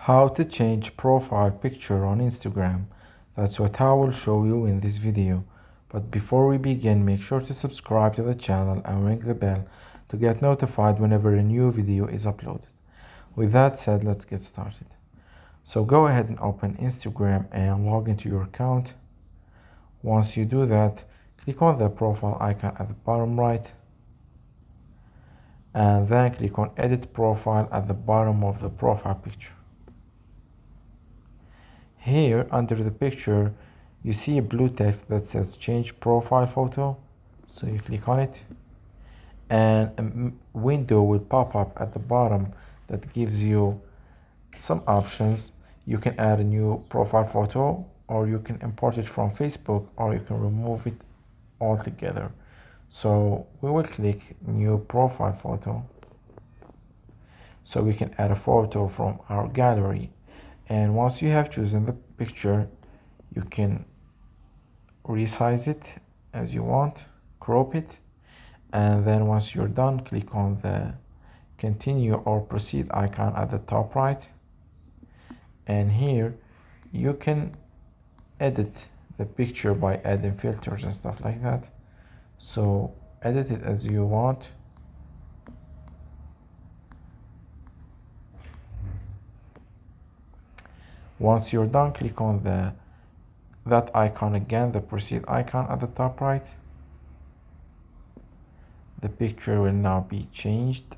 How to change profile picture on Instagram. That's what I will show you in this video. But before we begin, make sure to subscribe to the channel and ring the bell to get notified whenever a new video is uploaded. With that said, let's get started. So go ahead and open Instagram and log into your account. Once you do that, click on the profile icon at the bottom right, and then click on edit profile at the bottom of the profile picture. Here under the picture you see a blue text that says change profile photo, so you click on it and a window will pop up at the bottom that gives you some options. You can add a new profile photo, or you can import it from Facebook, or you can remove it altogether. So we will click new profile photo, so we can add a photo from our gallery. And once you have chosen the picture, you can resize it as you want, crop it, and then once you're done, click on the continue or proceed icon at the top right, and here you can edit the picture by adding filters and stuff like that. So edit it as you want. Once you're done, click on that icon again, the proceed icon at the top right. The picture will now be changed.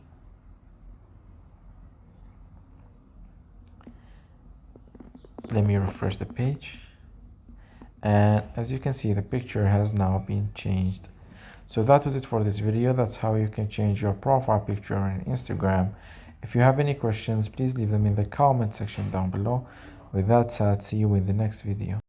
Let me refresh the page, and as you can see, the picture has now been changed. So that was it for this video. That's how you can change your profile picture on Instagram. If you have any questions, please leave them in the comment section down below. With that said, see you in the next video.